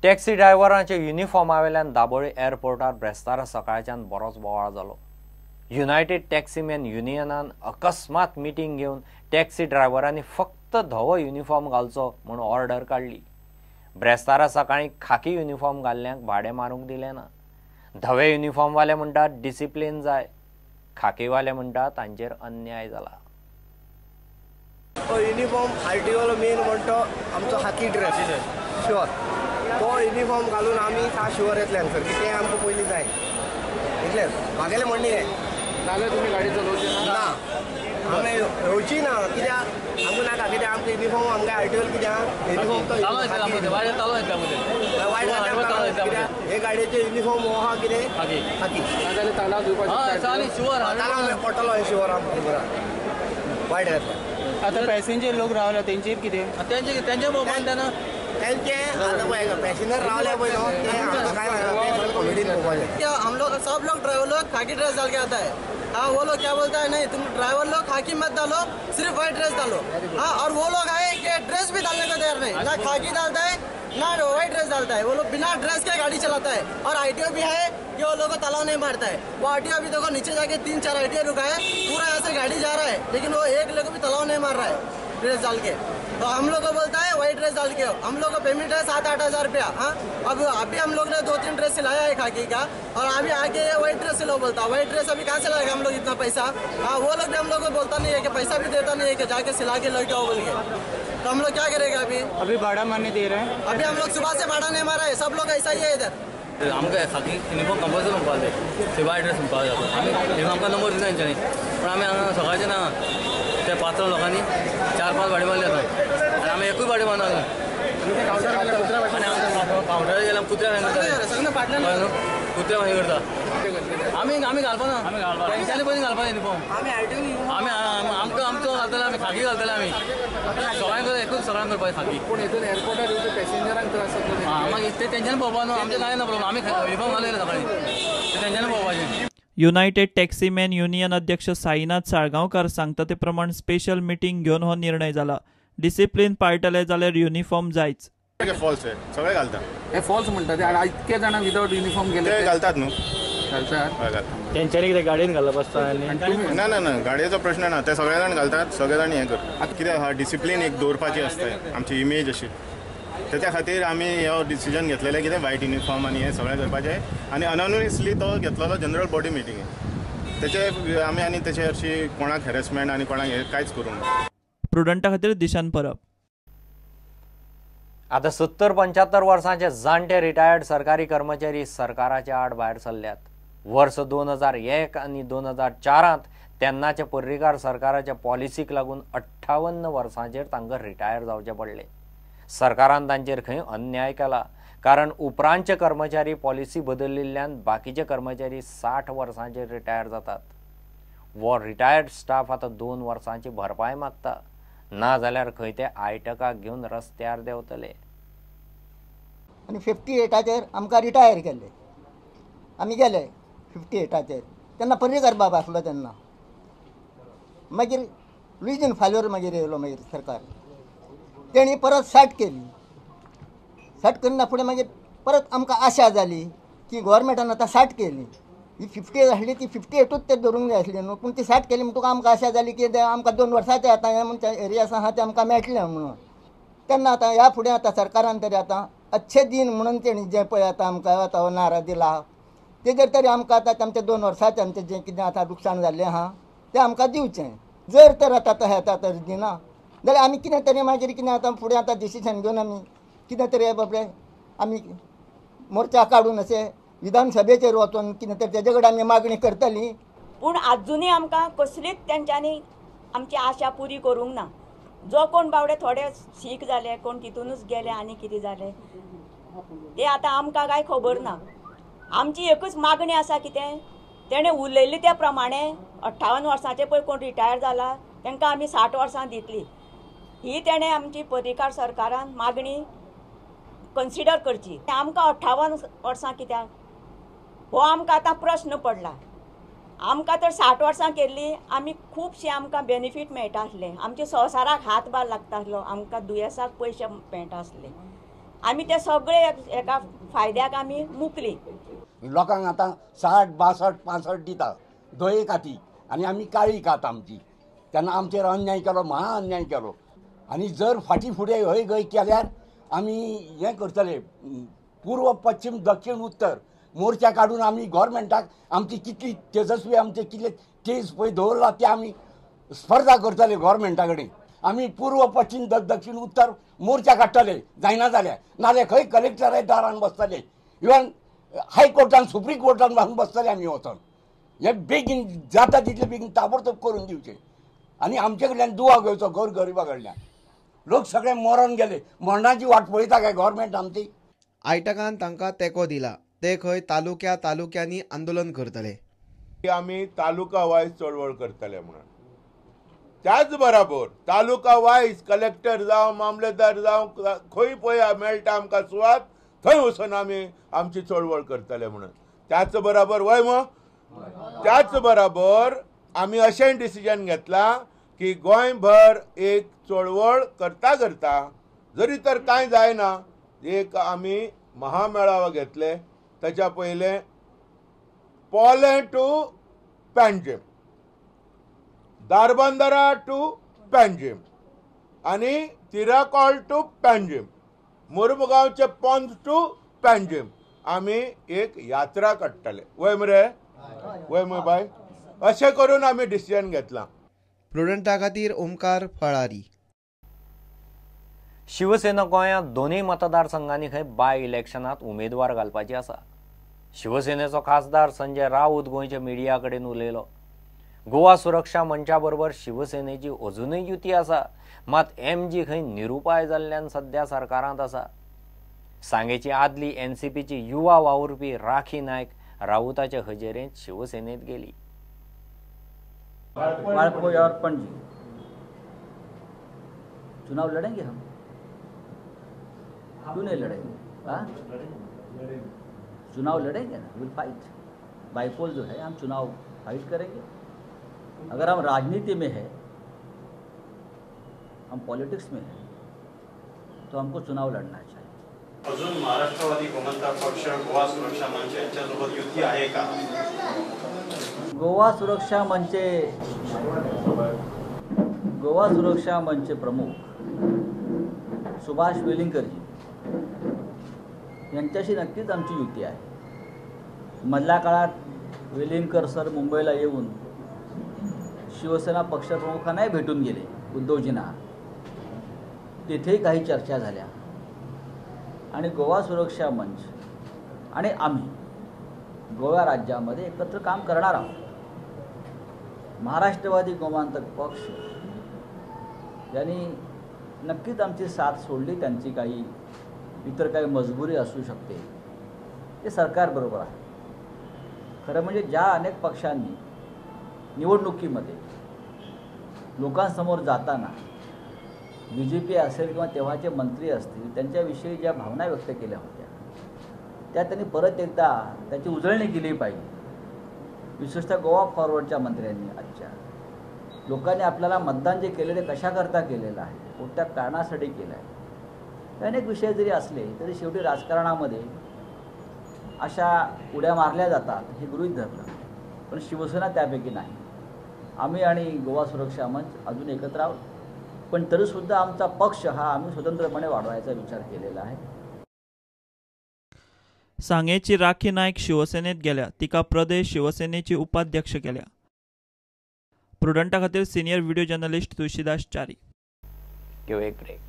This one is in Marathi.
टॅक्सी ड्रायव्हरांच्या युनिफॉर्मावेल्यान दाबोळी एअरपोर्टार ब्रेस्तारा सकाळच्यान बरोच बोवाळ जालो। युनायटेड टॅक्सीमॅन युनियनान अकस्मात मिटींग घेवन टॅक्सी ड्रायव्हरांनी फक्त धवो युनिफॉर्म घालचो म्हूण ऑर्डर काढली। ब्रेस्तारा सकाळी खाकी युनिफॉर्म घाल्ल्यांक भाडें मारूंक दिलें ना। धवे युनिफॉर्मवाले म्हणटात डिसिप्लिन जाय, खाकीवाले म्हणटात तांचेर अन्याय जाला। युनिफॉर्म आरटीओलो मेन म्हणतो आमचो खाकी ड्रेस शुअर तो युनिफॉर्म घालून आमी शुअर येतले सर की ते आमकां पयलीं जाय इतलेंच म्हागेलें म्हणणें हें नाल्यार तुमी गाडी चलोवची ना आमी येवची ना कित्याक आमकां नाका कित्याक आमकां युनिफॉर्म आमकां आरटीओल कित्याक युनिफॉर्म तो वायट कित्याक हे गाडयेचे युनिफॉर्म हो आहा कितें खाकी नाजाल्यार तालाव दिवपाचें पडटलो हे शुअर आमकां वायट जाता। आतां पॅसेंजर लोक रावला तेंचेर कितें तेंचे मोबायल तेन्ना तेंचे आतां पळय पॅसेंजर रावले पळय न्हू ते आमकां कांय लागना ते कॉमेडीन पळोवपाचें। हम लोग सब लोग ड्राइवर लोग खाकी ड्रेस डाल के आता है। हाँ वो लोग क्या बोलता है नहीं तुम ड्राइवर लोग खाकी मत डालो सिर्फ वाइट ड्रेस डालो। हाँ और वो लोग आए कि ड्रेस भी डालने को तैयार नहीं, ना खाकी डालता है ना वाइट ड्रेस डालता है। वो लोग बिना ड्रेस के गाड़ी चलाता है। और आईटीओ भी है कि वो लोगों को तालाव नहीं मारता है। वो आरटीओ भी देखो नीचे जाके 3-4 आईटीओ रुका है, पूरा यहाँ से गाड़ी जा रहा है लेकिन वो एक लोग भी तालाव नहीं मार रहा है ड्रेस डाल के। तो हम लोग को बोलता है वाइट ड्रेस डाल के हम लोग को पेमेंट है 7-8 हज़ार रुपया। हाँ अब अभी हम लोग ने 2-3 ड्रेस सिलाया है खाकी का और अभी आगे वाइट ड्रेस सिलो बोलता। वाइट ड्रेस अभी कहाँ से लाएगा हम लोग इतना पैसा। हाँ वो लोग भी हम लोग को बोलता नहीं है कि पैसा भी देता नहीं है कि जाके सिला के लेके आओ बोल के। तो हम लोग क्या करेगा अभी भाड़ा मारने दे रहे हैं। अभी हम लोग सुबह से भाड़ा नहीं मारा है, सब लोग ऐसा ही है इधर। आमकां खाकी युनिफॉर्म कंपल्सरी म्हणपाक जाय, ते वायट ड्रेस म्हणपाक जाता। आमी आमकां नंबर दिता तेंच्यांनी पण आमी हांगा सकाळचे ना त्या 5 लोकांनी 4-5 गाडी मारली आतां आनी आमी एकूय गाडी मारना आनी कावंटरार गेल्यार कुत्र्या कुत्र्या करता आमी घालपाना तेंच्यांनी पयलीं घालपाना युनिफॉर्म आमी आमकां आमचो घालतले आमी खाकी घालतले आमी सगळ्यांक एकूच सगळ्यांक करपाचें खाकी। पूण हितून एअरपोर्टार येवपी पॅसेंजरांक त्रास जातलो मागीर ते तेंच्यांनी पळोवपा न्हू, आमचें कांय ना प्रॉब्लम आमी युनिफॉर्म घालून सकाळीं ते तेंच्यांनी पळोवपाचें। युनायटेड टॅक्सीमॅन युनियन अध्यक्ष साईनाथ साळगांवकार सांगता ते प्रमाण स्पेशल मिटींग घेवन हो निर्णय जाला। डिसिप्लिन पाळटले जाल्यार युनिफॉर्म जायच। फॉल्स आहे सगळे घालतात हे फॉल्स म्हणतात ते इतके जाणां विदाउट युनिफॉर्म गेले घालतात न्हू घालतात तेंच्यांनी कितें गाडयेन घालप आसता ना ना ना गाडयेचो प्रश्न ना ते सगळे जाण घालतात सगळे जाण हें करतात कित्याक हा डिसिप्लीन एक दवरपाची आसता आमची इमेज अशी त्याच्या खातीर आमी हो डिसिजन घेतलेले कितें वायट युनिफॉर्म आनी हें सगळें करपाचें आनी अनॉनिमसली तो घेतलेलो जनरल बॉडी मिटींग तेचे आमी आनी तेचे अशी कोणाक हॅरेसमेंट आनी कोणाक हें कांयच करूंक ना। प्रुडंटा खातीर दिशान परब। आता 70-75 वर्सांचे जाणटे रिटायर्ड सरकारी कर्मचारी सरकाराच्या आड भायर सरल्यात। वर्ष 2001 आनी 2004 तेन्नाचे पर्रीकार सरकाराच्या पॉलिसीक लागून 58 वर्सांचेर तांकां रिटायर जावचे पडले। सरकारान तांचेर खंय अन्याय केला कारण उपरांतचे कर्मचारी पॉलिसी बदलिल्ल्यान बाकीचे कर्मचारी 60 वर्सांचेर रिटायर जातात। वो रिटायर्ड स्टाफ आता 2 वर्सांची भरपाय मागता ना जाल्यार खंय ते आयटकाक घेवन रस्त्यार देंवतले। आनी 58चेर आमकां रिटायर केले आमी गेले 58चेर तेन्ना पर्रीकार बाब आसलो तेन्ना मागीर लुईजन फाल्योर मागीर येयलो मागीर सरकार तेणी परत 60 केली 60 करिना फुडें मागीर परत आमकां आशा जाली की गोवोरमेंटान आतां 60 केली ही 50 आसली ती 58च ते धरूंक जाय आसली न्हू पूण ती 60 केली म्हणटून आमकां आशा जाली की आमकां 2 वर्सांचे आतां हे एरियास आहा ते आमकां मेळटलें म्हणून तेन्ना आतां ह्या फुडें आतां सरकारान तरी आतां अच्छे दिन म्हणून तेणी जें पळय आतां आमकां आतां नारा दिला तेजेर तरी आमकां आतां आमचें 2 वर्सांचें आमचें जें कितें आतां लुकसाण जाल्लें आहा तें आमकां दिवचें। जर तर आतां तहें आतां तर दिना जाल्यार आमी कितें तरी मागीर कितें आतां फुडें आतां डिसिजन घेवन आमी कितें तरी बाबडे आमी मोर्चा काडून अशें विधानसभेचेर वचून कितें तरी तेजे कडेन आमी मागणी करतलीं। पूण आजुनूय आमकां कसलीच तेंच्यांनी आमची आशा पुरी करूंक ना। जो कोण बावडे थोडे सीख जाले कोण तितूनच गेले आनी कितें जालें ते आतां आमकां कांय खबर ना। आमची एकच मागणी आसा कितें तेणें उलयल्लें त्या प्रमाणे 58 वर्सांचे पळय कोण रिटायर जाला तांकां आमी 60 वर्सां दितली ही तेणें आमची पर्रीकार सरकारान मागणी कन्सिडर करची। आमकां 58 वर्सां कित्याक हो आमकां आतां प्रश्न पडला। आमकां तर 60 वर्सां केल्ली आमी खुबशे आमकां बेनिफीट मेळटा आसले आमच्या संवसाराक हातभार लागता आसलो आमकां दुयेंसाक पयशे मेळटा आसले आमी ते सगळे एका फायद्याक आमी मुकली. लोकांक आतां 60, 62, 65 दिता दोये खाती आनी आमी काळी खात आमची. तेन्ना आमचेर अन्याय केलो, महा अन्याय केलो. आनी जर फाटीं फुडें हय गय केल्यार आमी हें करतले, पूर्व, पश्चिम, दक्षिण, उत्तर मोर्चा काडून आमी गव्हर्मेंटाक आमची कितली तेजस्वी आमचे कितले केस पळय दवरला ते आमी स्पर्धा करतले गव्हर्मेंटा कडेन. आमी पूर्व, पश्चिम, दक्षिण, उत्तर मोर्चा काडटले जायना जाल्यार. नाल्यार खंय कलेक्टरा दारान बसतले, इवन हायकोर्टान, सुप्रीम कोर्टान वचून बसतले आमी वचोन. हें बेगीन जाता तितले बेगीन ताबडतोब करून दिवचें. आनी आमचे कडल्यान दुवा घेवचो गोरगरिबा कडल्यान. लोक सगळे मरण गेले, मरणाची वाट पळयता काय गव्हर्मेंट आमची. आयटकान तांकां तेंको दिला. ते खंय तालुक्यांनी आंदोलन करतले. आमी तालुका वायज चळवळ करतले म्हणून. त्याच बरोबर तालुका वायज कलेक्टर जावं, मामलेदार जावं, खंय पळय मेळटा आमकां सुवात थंय वचून आमी आमची चळवळ करतले म्हणून. त्याच बरोबर वय त्याच बरोबर आमी अशें डिसिजन घेतलां की गोंयभर एक चळवळ करता करता जरी तर कांय जायना एक आमी महामेळावा घेतले. ताच्या पयले पोले टू पॅन्जिम, दारबांदरा टू पॅन्जिम आनी तिराकोळ टू पॅन्जिम, मुरमुगांवचे पोंद टू पॅन्जिम आमी एक यात्रा काडटले. वय मरे वय मय बाय. अशें करून आमी डिसिजन घेतलां. प्रुडंटा खातीर ओमकार फळारी. शिवसेना गोंयांत दोनूय मतदारसंघांनी खंय बाय इलेक्शनांत उमेदवार घालपाची आसा. शिवसेनेचो खासदार संजय राऊत गोंयच्या मिडिया कडेन उलयलो. गोवा सुरक्षा मंचा बरोबर शिवसेनेची अजूनय युती आसा, मात MG खंय निरुपाय जाल्ल्यान सध्या सरकारांत आसा. सांगेची आदली NCPची युवा वावुरपी राखी नायक राऊताचे हजेरेंत शिवसेनेत गेली. वाळपय और पणजी चुनाव लड़ेंगे हम, क्यों नहीं लड़ेंगे? चुनाव लड़ेंगे ना, विल फाइट. बाईपोल जो है हम चुनाव फाइट करेंगे. अगर हम राजनीति में है, हम पॉलिटिक्स में है, तो हमको चुनाव लड़ना चाहिए. अजून महाराष्ट्रवादी गोमंतक पक्ष, गोवा सुरक्षा मंच यांच्यासोबत युती आहे का? गोवा सुरक्षा मंच प्रमुख सुभाष वेलिंगकरजी यांच्याशी नक्कीच आमची युती आहे. मधल्या काळात वेलिंगकर सर मुंबईला येऊन शिवसेना पक्षप्रमुखांनाही भेटून गेले, उद्धवजींना. तिथेही काही चर्चा झाल्या आणि गोवा सुरक्षा मंच आणि आम्ही गोवा राज्यामध्ये एकत्र काम करणार आहोत. महाराष्ट्रवादी गोमांतक पक्ष यांनी नक्कीच आमची साथ सोडली. त्यांची काही इतर काही मजबुरी असू शकते, ते सरकारबरोबर आहे. खरं म्हणजे ज्या अनेक पक्षांनी निवडणुकीमध्ये लोकांसमोर जाताना BJP असेल किंवा तेव्हाचे मंत्री असतील त्यांच्याविषयी ज्या भावना व्यक्त केल्या होत्या त्या त्यांनी परत एकदा त्याची उजळणी केली पाहिजे. विशेषतः गोवा फॉरवर्डच्या मंत्र्यांनी आजच्या लोकांनी आपल्याला मतदान जे केलेले कशाकरता केलेलं आहे, कोणत्या कारणासाठी केलं आहे, अनेक विषय जरी असले तरी शेवटी राजकारणामध्ये अशा उड्या मारल्या जातात हे गृहीत धरलं. पण शिवसेना त्यापैकी नाही. आम्ही आणि गोवा सुरक्षा मंच अजून एकत्र आहोत, पण तरीसुद्धा आमचा पक्ष हा आम्ही स्वतंत्रपणे वाढवायचा विचार केलेला आहे. सांगेची राखी नायक शिवसेनेत गेल्या, तिका प्रदेश शिवसेनेची उपाध्यक्ष केल्या. प्रुडंटा खातीर senior video journalist Tulshidas Chari. एक ब्रेक.